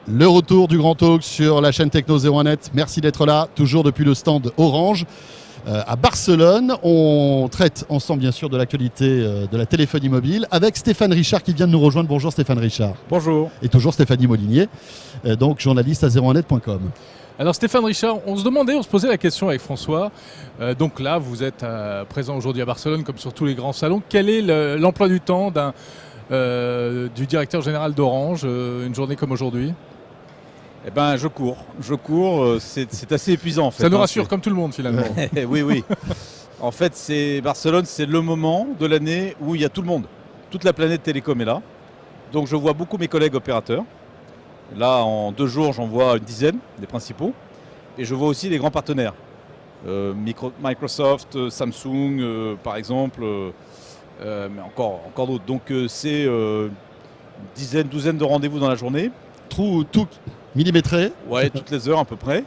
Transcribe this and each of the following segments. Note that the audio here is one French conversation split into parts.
Le retour du Grand Talk sur la chaîne Techno 01net. Merci d'être là, toujours depuis le stand Orange à Barcelone. On traite ensemble bien sûr de l'actualité de la téléphonie mobile avec Stéphane Richard qui vient de nous rejoindre. Bonjour Stéphane Richard. Bonjour. Et toujours Stéphanie Molinier, donc journaliste à 01net.com. Alors Stéphane Richard, on se posait la question avec François. Donc là, vous êtes présent aujourd'hui à Barcelone comme sur tous les grands salons. Quel est l'emploi du temps du directeur général d'Orange, une journée comme aujourd'hui? Eh ben, je cours, c'est assez épuisant en fait. Ça nous rassure comme tout le monde finalement. Oui. En fait, Barcelone, c'est le moment de l'année où il y a tout le monde. Toute la planète télécom est là. Donc je vois beaucoup mes collègues opérateurs. Là, en 2 jours, j'en vois une dizaine, des principaux. Et je vois aussi les grands partenaires. Microsoft, Samsung, par exemple, mais encore d'autres. Donc c'est douzaine de rendez-vous dans la journée. Tout millimétré. Ouais, toutes les heures à peu près.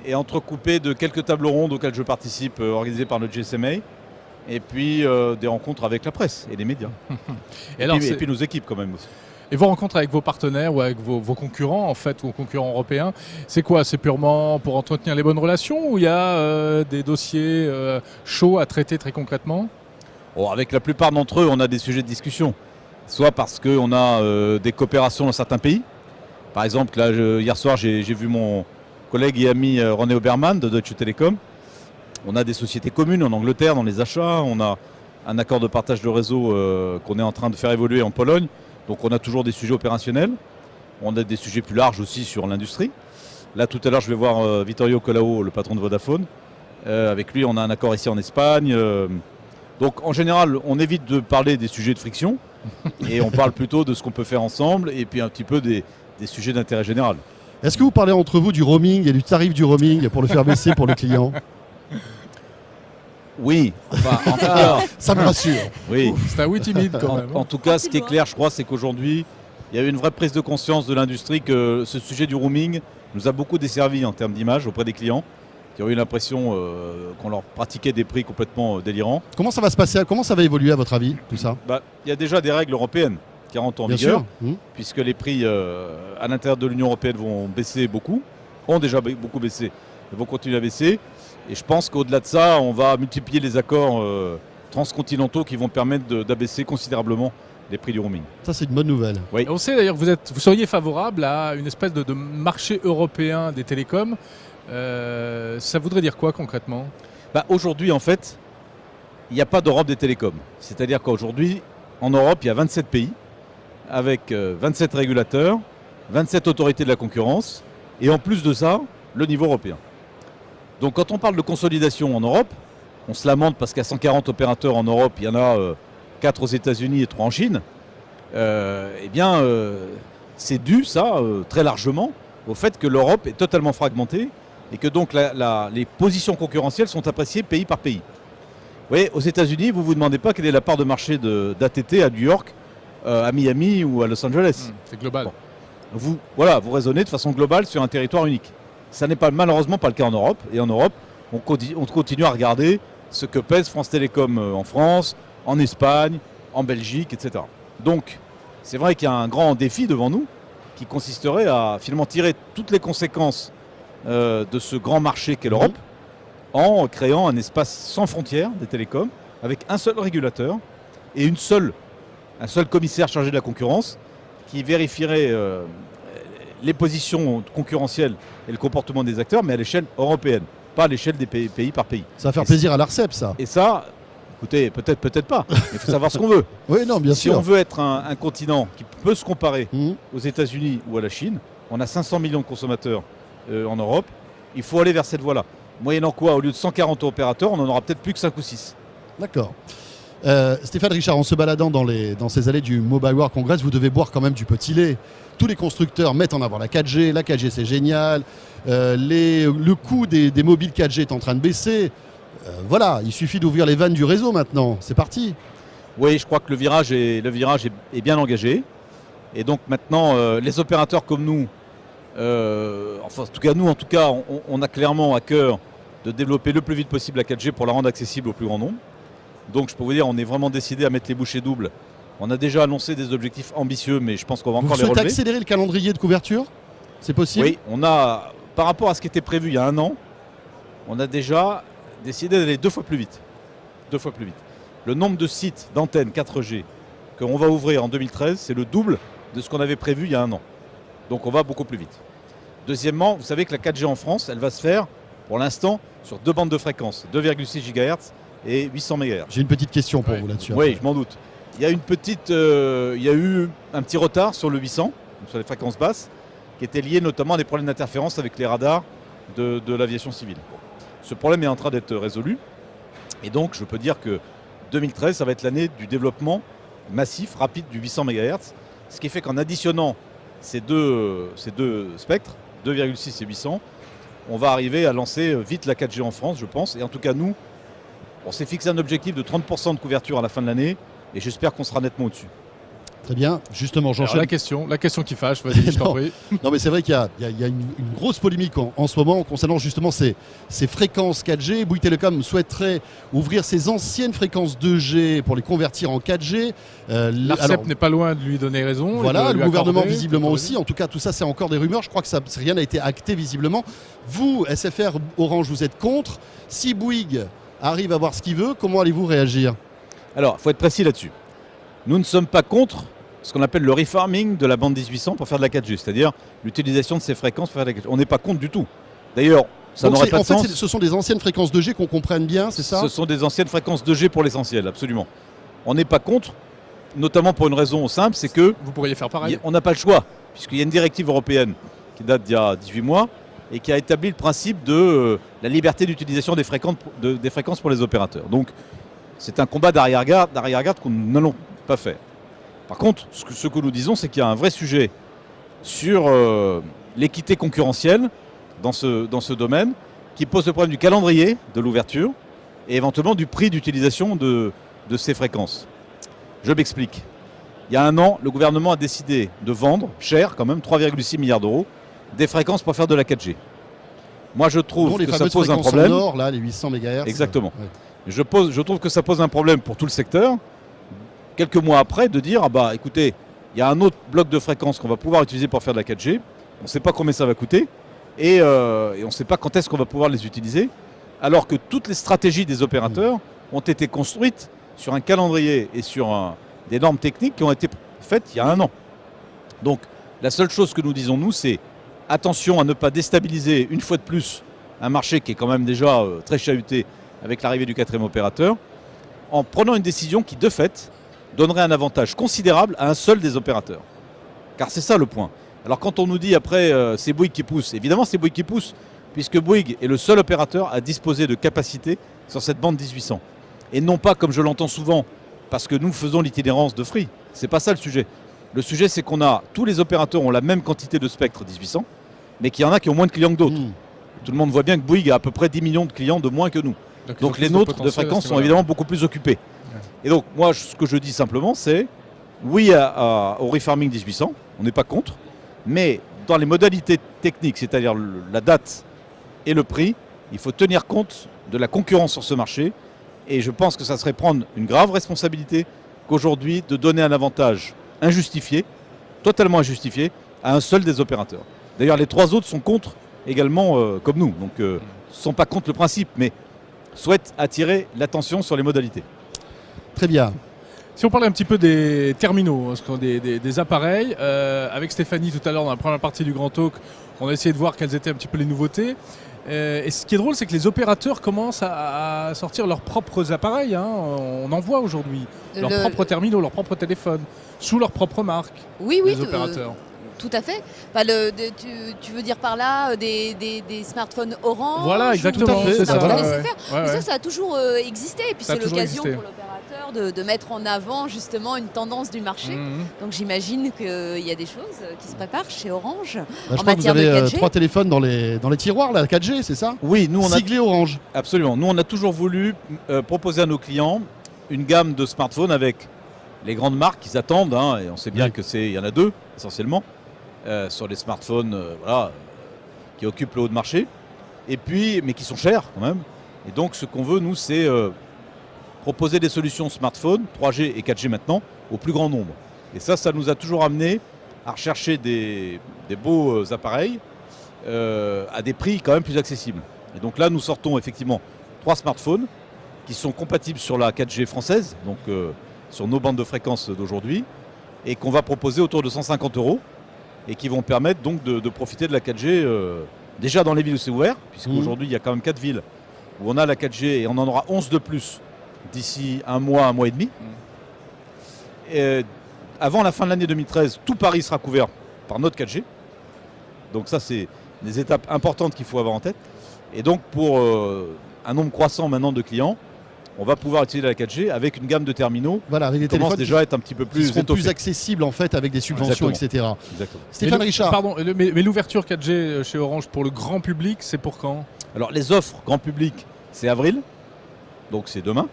Et entrecoupé de quelques tables rondes auxquelles je participe, organisées par le GSMA. Et puis des rencontres avec la presse et les médias. et puis nos équipes quand même aussi. Et vos rencontres avec vos partenaires ou avec vos concurrents, en fait, vos concurrents européens, c'est quoi? C'est purement pour entretenir les bonnes relations ou il y a des dossiers chauds à traiter très concrètement? Avec la plupart d'entre eux, on a des sujets de discussion. Soit parce qu'on a des coopérations dans certains pays. Par exemple, là, hier soir, j'ai vu mon collègue et ami René Obermann de Deutsche Telekom. On a des sociétés communes en Angleterre dans les achats. On a un accord de partage de réseau qu'on est en train de faire évoluer en Pologne. Donc on a toujours des sujets opérationnels. On a des sujets plus larges aussi sur l'industrie. Là, tout à l'heure, je vais voir Vittorio Colao, le patron de Vodafone. Avec lui, on a un accord ici en Espagne. Donc en général, on évite de parler des sujets de friction. Et on parle plutôt de ce qu'on peut faire ensemble et puis un petit peu des sujets d'intérêt général. Est-ce que vous parlez entre vous du roaming et du tarif du roaming pour le faire baisser pour le client? Oui, enfin, en tout cas, ça me rassure. Oui. C'est un oui timide quand même. En tout cas, ce qui est clair, je crois, c'est qu'aujourd'hui, il y a eu une vraie prise de conscience de l'industrie que ce sujet du roaming nous a beaucoup desservi en termes d'image auprès des clients qui ont eu l'impression qu'on leur pratiquait des prix complètement délirants. Comment ça va se passer? Comment ça va évoluer à votre avis, tout ça? Il y a déjà des règles européennes qui rentrent en Bien vigueur, sûr. puisque les prix à l'intérieur de l'Union européenne vont baisser beaucoup, ont déjà beaucoup baissé et vont continuer à baisser. Et je pense qu'au-delà de ça, on va multiplier les accords transcontinentaux qui vont permettre d'abaisser considérablement les prix du roaming. Ça, c'est une bonne nouvelle. Oui. On sait d'ailleurs que vous seriez favorable à une espèce de marché européen des télécoms. Ça voudrait dire quoi concrètement? Aujourd'hui, en fait, il n'y a pas d'Europe des télécoms. C'est-à-dire qu'aujourd'hui, en Europe, il y a 27 pays avec 27 régulateurs, 27 autorités de la concurrence et en plus de ça, le niveau européen. Donc quand on parle de consolidation en Europe, on se lamente parce qu'à 140 opérateurs en Europe, il y en a 4 aux États-Unis et 3 en Chine. C'est dû, ça, très largement, au fait que l'Europe est totalement fragmentée et que donc les positions concurrentielles sont appréciées pays par pays. Vous voyez, aux États-Unis, vous ne vous demandez pas quelle est la part de marché d'ATT à New York, à Miami ou à Los Angeles. C'est global. Bon. Vous raisonnez de façon globale sur un territoire unique. Ça n'est malheureusement pas le cas en Europe. Et en Europe, on continue à regarder ce que pèse France Télécom en France, en Espagne, en Belgique, etc. Donc, c'est vrai qu'il y a un grand défi devant nous qui consisterait à finalement tirer toutes les conséquences de ce grand marché qu'est l'Europe en créant un espace sans frontières des télécoms avec un seul régulateur et un seul commissaire chargé de la concurrence qui vérifierait les positions concurrentielles et le comportement des acteurs, mais à l'échelle européenne, pas à l'échelle des pays par pays. Ça va faire plaisir à l'ARCEP, ça. Et ça, écoutez, peut-être pas, mais il faut savoir ce qu'on veut. Oui, non, bien sûr. Si on veut être un continent qui peut se comparer aux États-Unis ou à la Chine, on a 500 millions de consommateurs en Europe, il faut aller vers cette voie-là. Moyennant quoi, au lieu de 140 opérateurs, on n'en aura peut-être plus que 5 ou 6. D'accord. Stéphane Richard, en se baladant dans ces allées du Mobile World Congress, vous devez boire quand même du petit lait. Tous les constructeurs mettent en avant la 4G. La 4G, c'est génial. Le coût des mobiles 4G est en train de baisser. Voilà, il suffit d'ouvrir les vannes du réseau maintenant. C'est parti. Oui, je crois que le virage est bien engagé. Et donc maintenant, les opérateurs comme nous, en tout cas, on a clairement à cœur de développer le plus vite possible la 4G pour la rendre accessible au plus grand nombre. Donc je peux vous dire, on est vraiment décidé à mettre les bouchées doubles. On a déjà annoncé des objectifs ambitieux, mais je pense qu'on va encore les relever. Vous souhaitez accélérer le calendrier de couverture? C'est possible? Oui, on a, par rapport à ce qui était prévu il y a un an, on a déjà décidé d'aller 2 fois plus vite. 2 fois plus vite. Le nombre de sites d'antennes 4G qu'on va ouvrir en 2013, c'est le double de ce qu'on avait prévu il y a un an. Donc on va beaucoup plus vite. Deuxièmement, vous savez que la 4G en France, elle va se faire, pour l'instant, sur 2 bandes de fréquences, 2,6 GHz et 800 MHz. J'ai une petite question pour vous là-dessus. Oui, je m'en doute. Il y a eu un petit retard sur le 800, donc sur les fréquences basses, qui était lié notamment à des problèmes d'interférence avec les radars de l'aviation civile. Ce problème est en train d'être résolu. Et donc, je peux dire que 2013, ça va être l'année du développement massif, rapide du 800 MHz. Ce qui fait qu'en additionnant ces deux spectres, 2,6 et 800, on va arriver à lancer vite la 4G en France, je pense. Et en tout cas, nous, on s'est fixé un objectif de 30% de couverture à la fin de l'année. Et j'espère qu'on sera nettement au-dessus. Très bien. Justement, Alors, j'enchaîne. la question qui fâche, vas-y, je t'en prie. Non, mais c'est vrai qu'il y a une grosse polémique en ce moment concernant justement ces fréquences 4G. Bouygues Telecom souhaiterait ouvrir ses anciennes fréquences 2G pour les convertir en 4G. L'ARCEP n'est pas loin de lui donner raison. Voilà, de le lui gouvernement accorder, visiblement aussi. En tout cas, tout ça, c'est encore des rumeurs. Je crois que rien n'a été acté visiblement. Vous, SFR, Orange, vous êtes contre. Si Bouygues arrive à voir ce qu'il veut, comment allez-vous réagir? Alors, il faut être précis là-dessus. Nous ne sommes pas contre ce qu'on appelle le refarming de la bande 1800 pour faire de la 4G, c'est-à-dire l'utilisation de ces fréquences pour faire de la 4G. On n'est pas contre du tout. D'ailleurs, ça Donc n'aurait pas de sens. ce sont des anciennes fréquences 2G qu'on comprenne bien, c'est ça? Ce sont des anciennes fréquences 2G pour l'essentiel, absolument. On n'est pas contre, notamment pour une raison simple, c'est que Vous pourriez faire pareil. on n'a pas le choix, puisqu'il y a une directive européenne qui date d'il y a 18 mois et qui a établi le principe de la liberté d'utilisation des fréquences pour les opérateurs. Donc, c'est un combat d'arrière-garde que nous n'allons pas faire. Par contre, ce que nous disons, c'est qu'il y a un vrai sujet sur l'équité concurrentielle dans ce domaine qui pose le problème du calendrier de l'ouverture et éventuellement du prix d'utilisation de ces fréquences. Je m'explique. Il y a un an, le gouvernement a décidé de vendre, cher quand même, 3,6 milliards d'euros, des fréquences pour faire de la 4G. Moi, je trouve que ça pose un problème. Nord, là, les 800 MHz. Exactement. Ouais. Je trouve que ça pose un problème pour tout le secteur. Quelques mois après, de dire, ah bah écoutez, il y a un autre bloc de fréquences qu'on va pouvoir utiliser pour faire de la 4G. On ne sait pas combien ça va coûter et on ne sait pas quand est-ce qu'on va pouvoir les utiliser. Alors que toutes les stratégies des opérateurs ont été construites sur un calendrier et sur des normes techniques qui ont été faites il y a un an. Donc la seule chose que nous disons, nous, c'est attention à ne pas déstabiliser une fois de plus un marché qui est quand même déjà très chahuté avec l'arrivée du 4e opérateur, en prenant une décision qui, de fait, donnerait un avantage considérable à un seul des opérateurs. Car c'est ça le point. Alors quand on nous dit après c'est Bouygues qui pousse, évidemment c'est Bouygues qui pousse, puisque Bouygues est le seul opérateur à disposer de capacité sur cette bande 1800. Et non pas comme je l'entends souvent, parce que nous faisons l'itinérance de Free. C'est pas ça le sujet. Le sujet c'est tous les opérateurs ont la même quantité de spectre 1800, mais qu'il y en a qui ont moins de clients que d'autres. Tout le monde voit bien que Bouygues a à peu près 10 millions de clients de moins que nous. Donc les nôtres de fréquences sont évidemment beaucoup plus occupés. Et donc moi ce que je dis simplement c'est oui au refarming 1800, on n'est pas contre, mais dans les modalités techniques, c'est-à-dire la date et le prix, il faut tenir compte de la concurrence sur ce marché et je pense que ça serait prendre une grave responsabilité qu'aujourd'hui de donner un avantage injustifié, totalement injustifié, à un seul des opérateurs. D'ailleurs les 3 autres sont contre également comme nous, donc ne sont pas contre le principe, mais souhaitent attirer l'attention sur les modalités. Très bien. Si on parlait un petit peu des terminaux, des appareils, avec Stéphanie tout à l'heure dans la première partie du Grand Talk, on a essayé de voir quelles étaient un petit peu les nouveautés. Et ce qui est drôle, c'est que les opérateurs commencent à sortir leurs propres appareils. Hein. On en voit aujourd'hui. Leurs propres terminaux, leurs propres téléphones, sous leur propre marque. Oui, les opérateurs. Tout à fait. Enfin, tu veux dire par là des smartphones Orange? Voilà, exactement. C'est ça. Ouais. Ça a toujours existé. Et puis c'est l'occasion pour l'opérateur de mettre en avant justement une tendance du marché. Donc j'imagine qu'il y a des choses qui se préparent chez Orange Je en crois que vous matière de avez 4G. 3 téléphones dans les tiroirs, la 4G, c'est ça? Oui, nous on a siglé Orange. Absolument. Nous on a toujours voulu proposer à nos clients une gamme de smartphones avec les grandes marques qu'ils attendent, hein, et on sait bien qu'il y en a 2 essentiellement. Sur les smartphones qui occupent le haut de marché, et puis, mais qui sont chers quand même. Et donc ce qu'on veut, nous, c'est proposer des solutions smartphones, 3G et 4G maintenant, au plus grand nombre. Et ça nous a toujours amené à rechercher des beaux appareils à des prix quand même plus accessibles. Et donc là, nous sortons effectivement 3 smartphones qui sont compatibles sur la 4G française, donc sur nos bandes de fréquences d'aujourd'hui, et qu'on va proposer autour de 150 € et qui vont permettre donc de profiter de la 4G déjà dans les villes où c'est ouvert, puisqu'aujourd'hui il y a quand même 4 villes où on a la 4G et on en aura 11 de plus d'ici un mois et demi. Et avant la fin de l'année 2013, tout Paris sera couvert par notre 4G. Donc ça, c'est des étapes importantes qu'il faut avoir en tête. Et donc pour un nombre croissant maintenant de clients, on va pouvoir utiliser la 4G avec une gamme de terminaux avec des qui commence téléphones déjà à être un petit peu plus seront étoffés. plus accessibles en fait avec des subventions, Exactement. etc. Exactement. Stéphane Richard. Pardon, mais l'ouverture 4G chez Orange pour le grand public, c'est pour quand? Alors les offres grand public, c'est avril, donc c'est demain.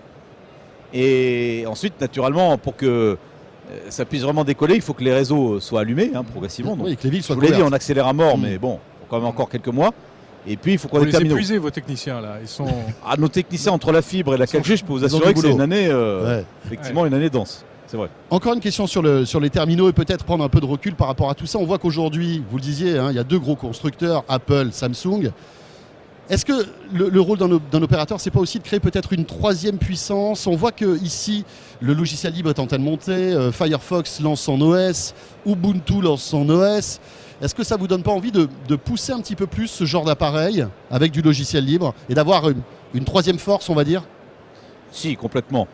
Et ensuite, naturellement, pour que ça puisse vraiment décoller, il faut que les réseaux soient allumés progressivement. Donc, Oui, que les villes soient je vous l'ai dit, couvertes. on accélère à mort, mais bon, quand même encore quelques mois. Et puis, il faut qu'on Vous ait les terminé. épuisez, vos techniciens, là. Ils sont... Nos techniciens, entre la fibre et la 4G, je peux vous assurer que c'est une année, effectivement, une année dense. C'est vrai. Encore une question sur les terminaux et peut-être prendre un peu de recul par rapport à tout ça. On voit qu'aujourd'hui, vous le disiez, il y a 2 gros constructeurs, Apple, Samsung. Est-ce que le rôle d'un opérateur, c'est pas aussi de créer peut-être une 3e puissance? On voit qu'ici, le logiciel libre est en train de monter, Firefox lance son OS, Ubuntu lance son OS. Est-ce que ça ne vous donne pas envie de pousser un petit peu plus ce genre d'appareil avec du logiciel libre et d'avoir une 3e force, on va dire? Si, complètement.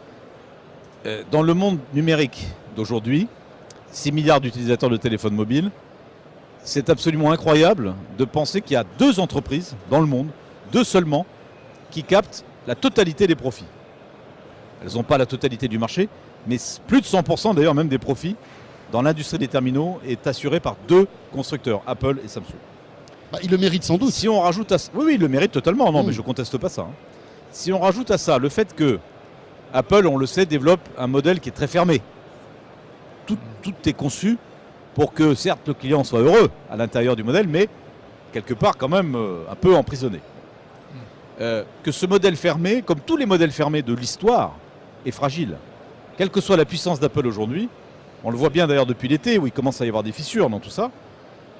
Dans le monde numérique d'aujourd'hui, 6 milliards d'utilisateurs de téléphones mobiles, c'est absolument incroyable de penser qu'il y a 2 entreprises dans le monde, 2 seulement, qui captent la totalité des profits. Elles n'ont pas la totalité du marché, mais plus de 100% d'ailleurs même des profits dans l'industrie des terminaux est assuré par 2 constructeurs, Apple et Samsung. Il le mérite sans doute. Si on rajoute à ça, oui, il le mérite totalement, non, mais je ne conteste pas ça. Si on rajoute à ça le fait que Apple, on le sait, développe un modèle qui est très fermé. Tout est conçu pour que, certes, le client soit heureux à l'intérieur du modèle, mais quelque part quand même un peu emprisonné. Que ce modèle fermé, comme tous les modèles fermés de l'histoire, est fragile. Quelle que soit la puissance d'Apple aujourd'hui, on le voit bien d'ailleurs depuis l'été où il commence à y avoir des fissures dans tout ça.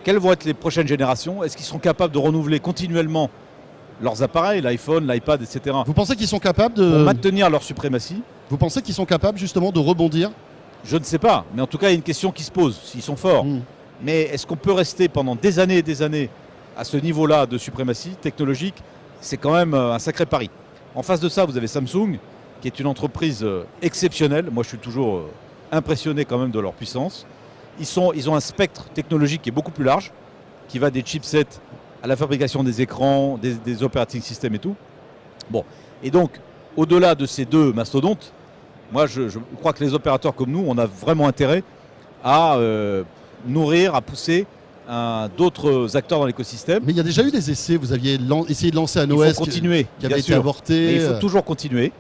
Quelles vont être les prochaines générations? Est-ce qu'ils sont capables de renouveler continuellement leurs appareils, l'iPhone, l'iPad, etc. Vous pensez qu'ils sont capables de... pour maintenir leur suprématie? Vous pensez qu'ils sont capables justement de rebondir? Je ne sais pas, mais en tout cas il y a une question qui se pose, s'ils sont forts. Mais est-ce qu'on peut rester pendant des années et des années à ce niveau-là de suprématie technologique? C'est quand même un sacré pari. En face de ça, vous avez Samsung, qui est une entreprise exceptionnelle. Moi je suis toujours impressionné quand même de leur puissance. Ils ont un spectre technologique qui est beaucoup plus large, qui va des chipsets à la fabrication des écrans, des operating systems et tout. Bon, et donc, au-delà de ces 2 mastodontes, moi je crois que les opérateurs comme nous, on a vraiment intérêt à nourrir, à pousser d'autres acteurs dans l'écosystème. Mais il y a déjà eu des essais, vous aviez essayé de lancer un OS qui avait été avorté. Mais il faut toujours continuer.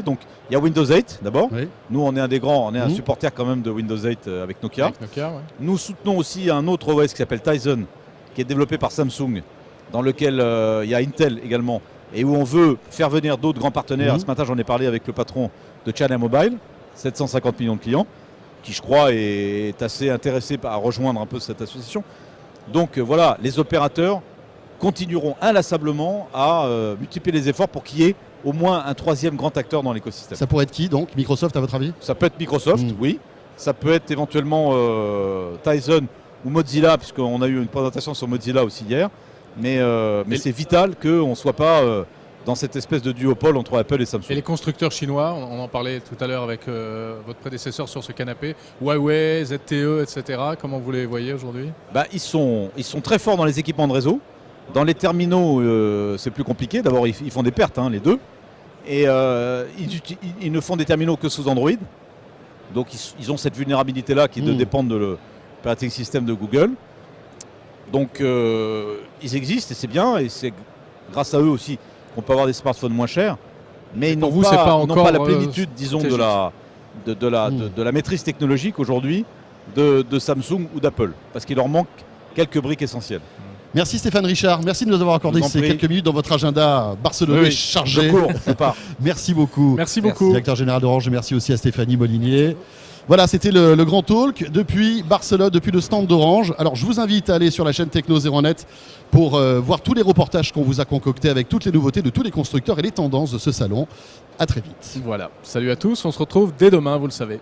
Donc il y a Windows 8 d'abord. Oui. Nous on est un des grands, on est un supporter quand même de Windows 8 avec Nokia. Nous soutenons aussi un autre OS qui s'appelle Tizen, qui est développé par Samsung, dans lequel il y a Intel également, et où on veut faire venir d'autres grands partenaires. Ce matin j'en ai parlé avec le patron de China Mobile, 750 millions de clients, qui je crois est assez intéressé à rejoindre un peu cette association. Donc voilà, les opérateurs continueront inlassablement à multiplier les efforts pour qu'il y ait au moins un 3e grand acteur dans l'écosystème. Ça pourrait être qui donc? Microsoft à votre avis? Ça peut être Microsoft, oui. Ça peut être éventuellement Tizen ou Mozilla, puisqu'on a eu une présentation sur Mozilla aussi hier. Mais c'est vital qu'on ne soit pas dans cette espèce de duopole entre Apple et Samsung. Et les constructeurs chinois, on en parlait tout à l'heure avec votre prédécesseur sur ce canapé, Huawei, ZTE, etc. Comment vous les voyez aujourd'hui? Ils sont très forts dans les équipements de réseau. Dans les terminaux, c'est plus compliqué. D'abord, ils font des pertes, les 2. Et ils ne font des terminaux que sous Android. Donc, ils ont cette vulnérabilité-là qui est de dépendre de l'operating system de Google. Donc, ils existent et c'est bien. Et c'est grâce à eux aussi qu'on peut avoir des smartphones moins chers. Mais ils n'ont pas la plénitude, disons, de la maîtrise technologique aujourd'hui de Samsung ou d'Apple. Parce qu'il leur manque quelques briques essentielles. Merci Stéphane Richard, merci de nous avoir accordé ces quelques minutes dans votre agenda barcelonais chargé. Je pars. Merci beaucoup. Merci beaucoup. Directeur général d'Orange, merci aussi à Stéphanie Molinier. Voilà, c'était le grand talk depuis Barcelone, depuis le stand d'Orange. Alors, je vous invite à aller sur la chaîne Techno01net pour voir tous les reportages qu'on vous a concoctés avec toutes les nouveautés de tous les constructeurs et les tendances de ce salon. À très vite. Voilà, salut à tous, on se retrouve dès demain, vous le savez.